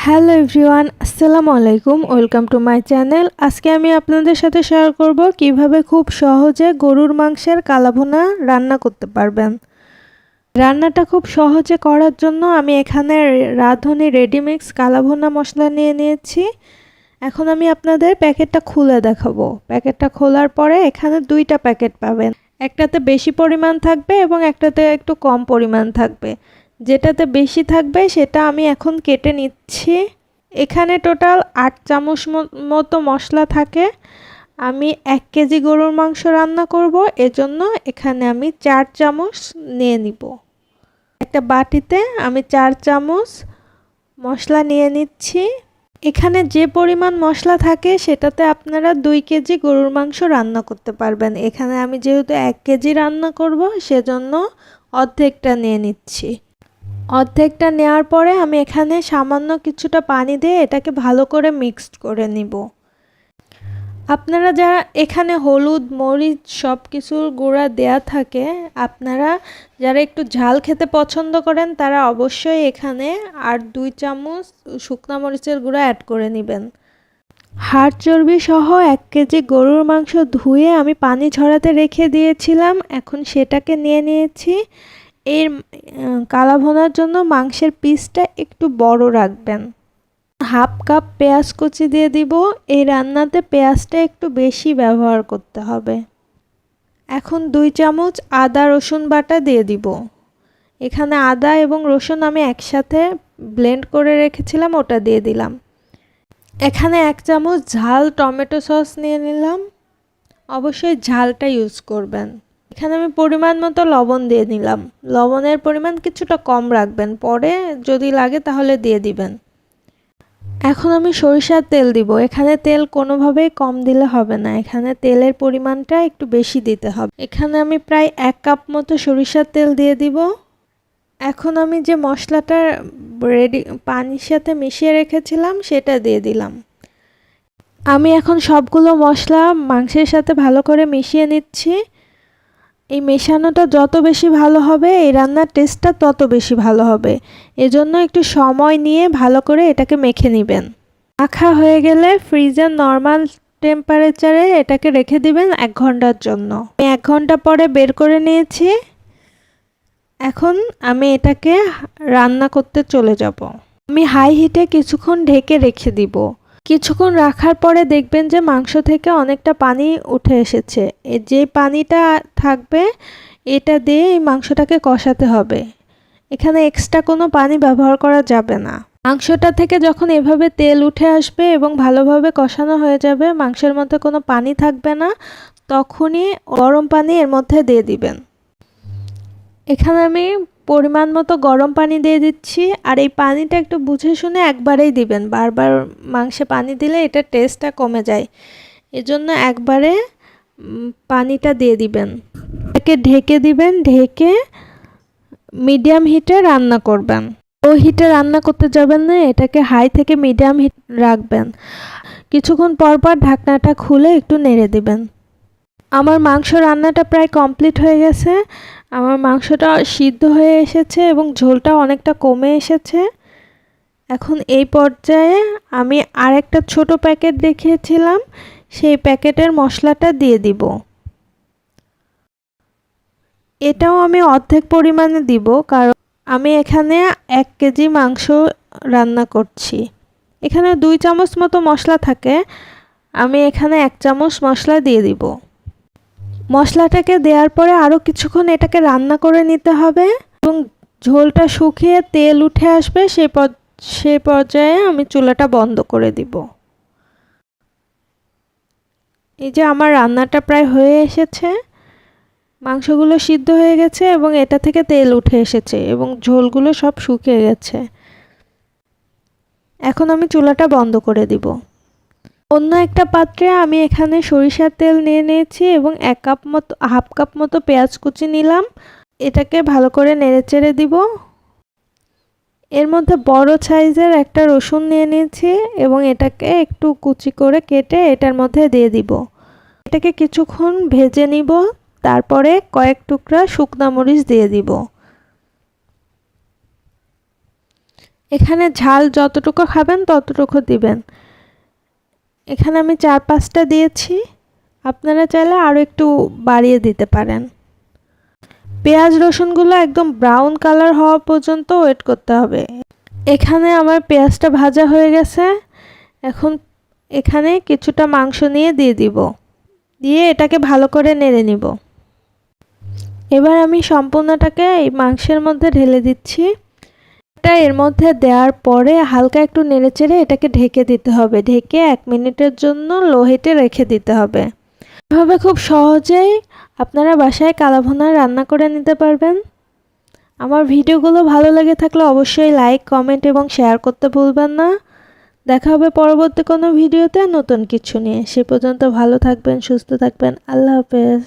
Hello everyone, আসসালামু আলাইকুম। Welcome to my channel. আজকে আমি আপনাদের সাথে শেয়ার করব কিভাবে খুব সহজে গরুর মাংসের কালাভুনা রান্না করতে পারবেন। রান্নাটা খুব সহজে করার জন্য আমি এখানে রাঁধুনি রেডিমিক্স কালাভুনা মশলা নিয়ে নিয়েছি। এখন আমি আপনাদের প্যাকেটটা খুলে দেখাবো। প্যাকেটটা খোলার পরে এখানে দুইটা প্যাকেট পাবেন, একটাতে বেশি পরিমাণ থাকবে এবং একটাতে একটু কম পরিমাণ থাকবে। যেটাতে বেশি থাকবে সেটা আমি এখন কেটে নিচ্ছি। এখানে টোটাল 8 চামচ মতো মশলা থাকে। আমি 1 কেজি গরুর মাংস রান্না করব, এজন্য এখানে আমি 4 চামচ নিয়ে নিব। একটা বাটিতে আমি 4 চামচ মশলা নিয়ে নিচ্ছি। এখানে যে পরিমাণ মশলা থাকে সেটাতে আপনারা 2 কেজি গরুর মাংস রান্না করতে পারবেন। এখানে আমি যেহেতু 1 কেজি রান্না করব সেজন্য অর্ধেকটা নিয়ে নিচ্ছি। অর্ধেকটা নেওয়ার পরে আমি এখানে সামান্য কিছুটা পানি দিয়ে এটাকে ভালো করে মিক্সড করে নিব। আপনারা যারা এখানে হলুদ মরিচ সব কিছুর গুঁড়া দেয়া থাকে, আপনারা যারা একটু ঝাল খেতে পছন্দ করেন তারা অবশ্যই এখানে আর 2 চামচ শুকনা মরিচের গুঁড়া অ্যাড করে নেবেন। হাড় চর্বি সহ 1 কেজি গরুর মাংস ধুয়ে আমি পানি ঝরাতে রেখে দিয়েছিলাম। এখন সেটাকে নিয়ে নিয়েছি। এর কালা ভুনার জন্য মাংসের পিসটা একটু বড় রাখবেন। হাফ কাপ পেঁয়াজ কুচি দিয়ে দিব। এই রান্নাতে পেঁয়াজটা একটু বেশি ব্যবহার করতে হবে। এখন 2 চামচ আদা রসুন বাটা দিয়ে দিব। এখানে আদা এবং রসুন আমি একসাথে ব্লেন্ড করে রেখেছিলাম, ওটা দিয়ে দিলাম। এখানে 1 চামচ ঝাল টমেটো সস নিয়ে নিলাম। অবশ্যই ঝালটা ইউজ করবেন। এখানে আমি পরিমাণ মতো লবণ দিয়ে নিলাম। লবণের পরিমাণ কিছুটা কম রাখবেন, পরে যদি লাগে তাহলে দিয়ে দিবেন। এখন আমি সরিষার তেল দিব। এখানে তেল কোনোভাবেই কম দিলে হবে না, এখানে তেলের পরিমাণটা একটু বেশি দিতে হবে। এখানে আমি প্রায় 1 কাপ মতো সরিষার তেল দিয়ে দিব। এখন আমি যে মশলাটা রেডি পানির সাথে মিশিয়ে রেখেছিলাম সেটা দিয়ে দিলাম। আমি এখন সবগুলো মশলা মাংসের সাথে ভালো করে মিশিয়ে নিচ্ছি। এই মেশানোটা যত বেশি ভালো হবে এই রান্নার টেস্টটা তত বেশি ভালো হবে। এজন্য একটু সময় নিয়ে ভালো করে এটাকে মেখে নেবেন। মাখা হয়ে গেলে ফ্রিজের নর্মাল টেম্পারেচারে এটাকে রেখে দিবেন 1 ঘন্টার জন্য। আমি 1 ঘন্টা পরে বের করে নিয়েছি। এখন আমি এটাকে রান্না করতে চলে যাব। আমি হাই হিটে কিছুক্ষণ ঢেকে রেখে দিব। কিছুক্ষণ রাখার পরে দেখবেন যে মাংস থেকে অনেকটা পানি উঠে এসেছে। যে পানিটা থাকবে এটা দিয়ে এই মাংসটাকে কষাতে হবে। এখানে এক্সট্রা কোনো পানি ব্যবহার করা যাবে না। মাংসটা থেকে যখন এভাবে তেল উঠে আসবে এবং ভালোভাবে কষানো হয়ে যাবে, মাংসের মধ্যে কোনো পানি থাকবে না, তখনই গরম পানি এর মধ্যে দিয়ে দিবেন। এখানে আমি পরিমাণ মতো গরম পানি দিয়ে দিচ্ছি। আর এই পানিটা একটু বুঝে শুনে একবারেই দিবেন। বারবার মাংসে পানি দিলে এটার টেস্টটা কমে যায়, এজন্য একবারে পানিটা দিয়ে দিবেন। এটাকে ঢেকে দিবেন। ঢেকে মিডিয়াম হিটে রান্না করবেন। লো হিটে রান্না করতে যাবেন না, এটাকে হাই থেকে মিডিয়াম হিট রাখবেন। কিছুক্ষণ পর পর ঢাকনাটা খুলে একটু নেড়ে দিবেন। আমার মাংস রান্নাটা প্রায় কমপ্লিট হয়ে গেছে। আমার মাংসটা সিদ্ধ হয়ে এসেছে এবং ঝোলটা অনেকটা কমে এসেছে। এখন এই পর্যায়ে আমি আরেকটা ছোট প্যাকেট দেখিয়েছিলাম, সেই প্যাকেটের মশলাটা দিয়ে দিব। এটাও আমি অর্ধেক পরিমাণে দিব, কারণ আমি এখানে 1 কেজি মাংস রান্না করছি। এখানে 2 চামচ মতো মশলা থাকে, আমি এখানে 1 চামচ মশলা দিয়ে দিব। মশলাটাকে দেওয়ার পরে আরও কিছুক্ষণ এটাকে রান্না করে নিতে হবে এবং ঝোলটা শুকিয়ে তেল উঠে আসবে, সেই পর্যায়ে আমি চুলাটা বন্ধ করে দিব। এই যে আমার রান্নাটা প্রায় হয়ে এসেছে। মাংসগুলো সিদ্ধ হয়ে গেছে এবং এটা থেকে তেল উঠে এসেছে এবং ঝোলগুলো সব শুকিয়ে গেছে। এখন আমি চুলাটা বন্ধ করে দিব। অন্য একটা পাত্রে আমি এখানে সরিষার তেল নিয়ে নিয়েছি এবং হাফ কাপ মতো পেঁয়াজ কুচি নিলাম। এটাকে ভালো করে নেড়েচেড়ে দিব। এর মধ্যে বড় সাইজের একটা রসুন নিয়ে নিয়েছি এবং এটাকে একটু কুচি করে কেটে এটার মধ্যে দিয়ে দিব। এটাকে কিছুক্ষণ ভেজে নিব, তারপরে কয়েক টুকরা শুকনা মরিচ দিয়ে দিব। এখানে ঝাল যতটুকু খাবেন ততটুকু দিবেন। এখানে আমি 4-5টা দিয়েছি, আপনারা চাইলে আরও একটু বাড়িয়ে দিতে পারেন। পেঁয়াজ রসুনগুলো একদম ব্রাউন কালার হওয়া পর্যন্ত ওয়েট করতে হবে। এখানে আমার পেঁয়াজটা ভাজা হয়ে গেছে। এখন এখানে কিছুটা মাংস নিয়ে দিয়ে দিব, দিয়ে এটাকে ভালো করে নেড়ে নিব। এবার আমি সম্পূর্ণটাকে এই মাংসের মধ্যে ঢেলে দিচ্ছি। এটা এর মধ্যে দেওয়ার পরে হালকা একটু নেড়েচেড়ে এটাকে ঢেকে দিতে হবে। ঢেকে 1 মিনিটের জন্য লো হিটে রেখে দিতে হবে। এভাবে খুব সহজেই আপনারা বাসায় কালাভুনা রান্না করে নিতে পারবেন। আমার ভিডিওগুলো ভালো লেগে থাকলে অবশ্যই লাইক, কমেন্ট এবং শেয়ার করতে ভুলবেন না। দেখা হবে পরবর্তী কোনো ভিডিওতে নতুন কিছু নিয়ে। সে পর্যন্ত ভালো থাকবেন, সুস্থ থাকবেন। আল্লাহ হাফেজ।